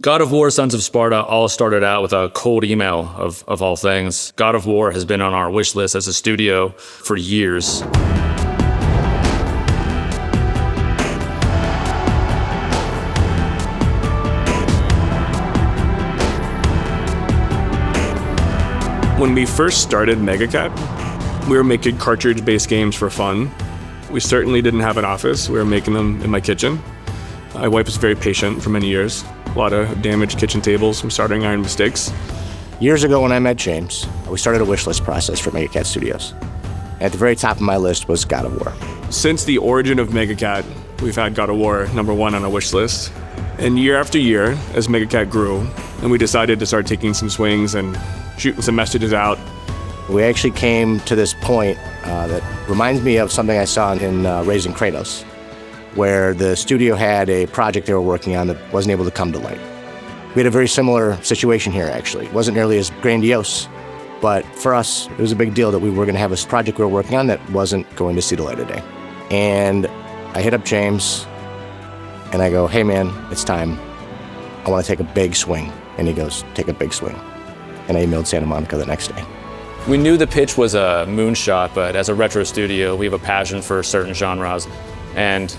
God of War, Sons of Sparta all started out with a cold email of all things. God of War has been on our wish list as a studio for years. When we first started MegaCat, we were making cartridge-based games for fun. We certainly didn't have an office. We were making them in my kitchen. My wife was very patient for many years. A lot of damaged kitchen tables from soldering iron mistakes. Years ago when I met James, we started a wish list process for MegaCat Studios. At the very top of my list was God of War. Since the origin of MegaCat, we've had God of War #1 on our wish list. And year after year, as MegaCat grew, and we decided to start taking some swings and shooting some messages out. We actually came to this point that reminds me of something I saw in Raising Kratos, where the studio had a project they were working on that wasn't able to come to light. We had a very similar situation here, actually. It wasn't nearly as grandiose, but for us, it was a big deal that we were going to have a project we were working on that wasn't going to see the light of day. And I hit up James, and I go, hey man, it's time. I want to take a big swing. And he goes, take a big swing. And I emailed Santa Monica the next day. We knew the pitch was a moonshot, but as a retro studio, we have a passion for certain genres. And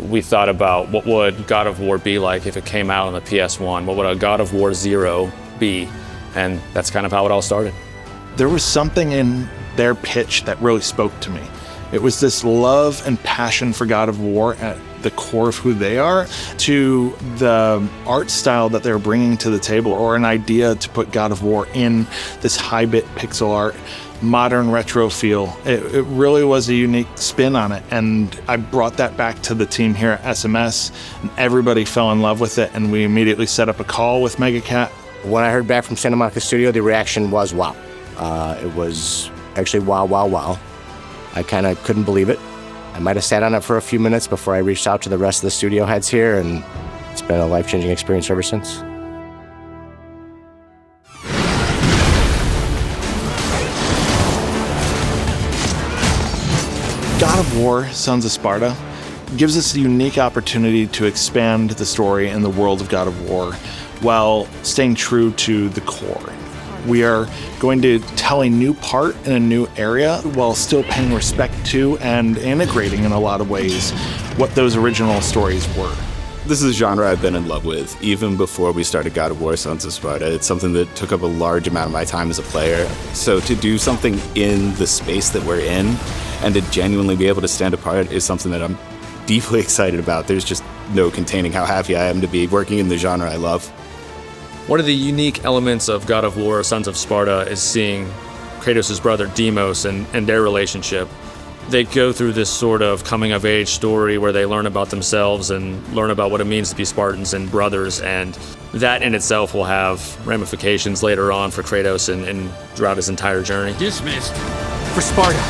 we thought about what would God of War be like if it came out on the PS1? What would a God of War 0 be? And that's kind of how it all started. There was something in their pitch that really spoke to me. It was this love and passion for God of War at the core of who they are, to the art style that they're bringing to the table, or an idea to put God of War in this high-bit pixel art, modern retro feel. It really was a unique spin on it, and I brought that back to the team here at SMS, and everybody fell in love with it, and we immediately set up a call with MegaCat. When I heard back from Santa Monica Studio, the reaction was wow. It was actually wow, wow, wow. I kind of couldn't believe it. I might have sat on it for a few minutes before I reached out to the rest of the studio heads here, and it's been a life-changing experience ever since. God of War, Sons of Sparta gives us a unique opportunity to expand the story and the world of God of War while staying true to the core. We are going to tell a new part in a new area while still paying respect to and integrating in a lot of ways what those original stories were. This is a genre I've been in love with even before we started God of War, Sons of Sparta. It's something that took up a large amount of my time as a player. So to do something in the space that we're in and to genuinely be able to stand apart is something that I'm deeply excited about. There's just no containing how happy I am to be working in the genre I love. One of the unique elements of God of War, Sons of Sparta, is seeing Kratos' brother Deimos and their relationship. They go through this sort of coming-of-age story where they learn about themselves and learn about what it means to be Spartans and brothers, and that in itself will have ramifications later on for Kratos and throughout his entire journey. Dismissed for Sparta.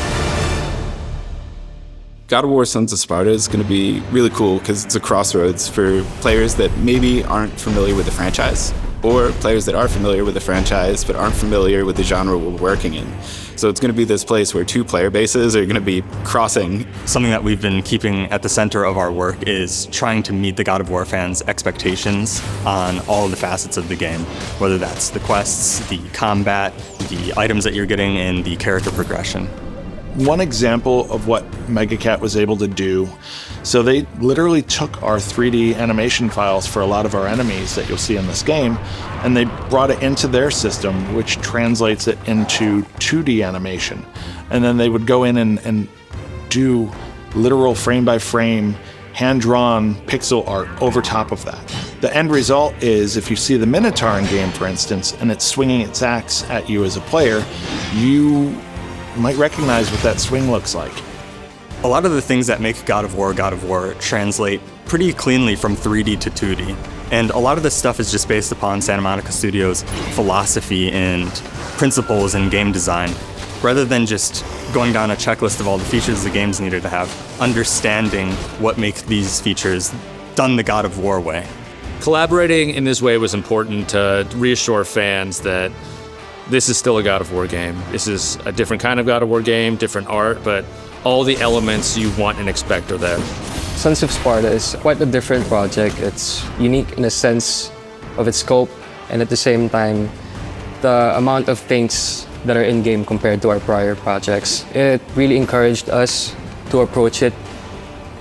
God of War Sons of Sparta is going to be really cool because it's a crossroads for players that maybe aren't familiar with the franchise, or players that are familiar with the franchise but aren't familiar with the genre we're working in. So it's going to be this place where two player bases are going to be crossing. Something that we've been keeping at the center of our work is trying to meet the God of War fans' expectations on all of the facets of the game, whether that's the quests, the combat, the items that you're getting, and the character progression. One example of what MegaCat was able to do, so they literally took our 3D animation files for a lot of our enemies that you'll see in this game, and they brought it into their system, which translates it into 2D animation. And then they would go in and do literal frame-by-frame, hand-drawn pixel art over top of that. The end result is, if you see the Minotaur in game, for instance, and it's swinging its axe at you as a player, you might recognize what that swing looks like. A lot of the things that make God of War translate pretty cleanly from 3D to 2D. And a lot of this stuff is just based upon Santa Monica Studios' philosophy and principles in game design. Rather than just going down a checklist of all the features the games needed to have, understanding what makes these features done the God of War way. Collaborating in this way was important to reassure fans that this is still a God of War game. This is a different kind of God of War game, different art, but all the elements you want and expect are there. Sons of Sparta is quite a different project. It's unique in a sense of its scope, and at the same time, the amount of things that are in-game compared to our prior projects. It really encouraged us to approach it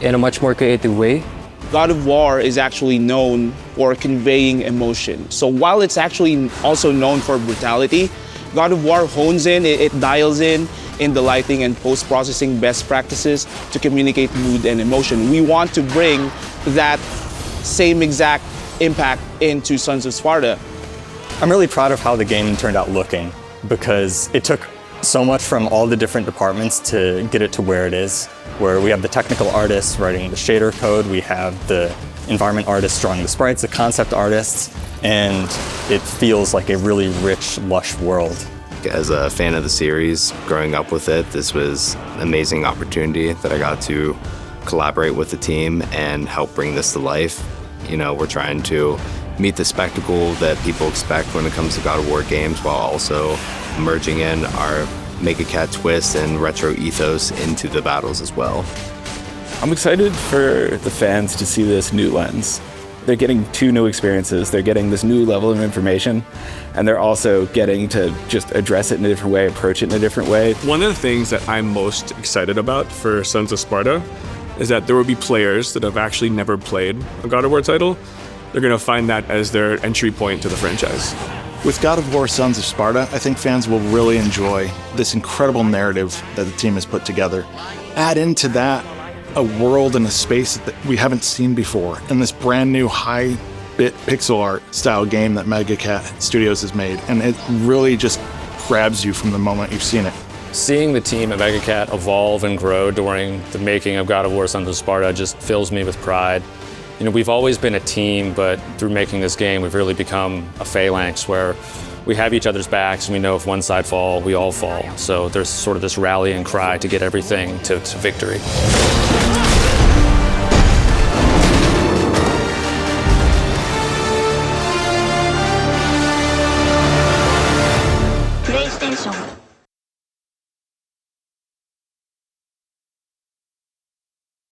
in a much more creative way. God of War is actually known for conveying emotion. So while it's actually also known for brutality, God of War hones in, it dials in the lighting and post-processing best practices to communicate mood and emotion. We want to bring that same exact impact into Sons of Sparta. I'm really proud of how the game turned out looking, because it took so much from all the different departments to get it to where it is, where we have the technical artists writing the shader code, we have the environment artists drawing the sprites, the concept artists, and it feels like a really rich, lush world. As a fan of the series, growing up with it, this was an amazing opportunity that I got to collaborate with the team and help bring this to life. You know, we're trying to meet the spectacle that people expect when it comes to God of War games, while also merging in our Megacat twist and retro ethos into the battles as well. I'm excited for the fans to see this new lens. They're getting two new experiences. They're getting this new level of information, and they're also getting to just address it in a different way, approach it in a different way. One of the things that I'm most excited about for Sons of Sparta is that there will be players that have actually never played a God of War title. They're going to find that as their entry point to the franchise. With God of War Sons of Sparta, I think fans will really enjoy this incredible narrative that the team has put together. Add into that a world and a space that we haven't seen before, and this brand new high-bit pixel art style game that Megacat Studios has made, and it really just grabs you from the moment you've seen it. Seeing the team at Megacat evolve and grow during the making of God of War Sons of Sparta just fills me with pride. You know, we've always been a team, but through making this game, we've really become a phalanx where we have each other's backs, and we know if one side falls, we all fall. So there's sort of this rallying cry to get everything to victory. PlayStation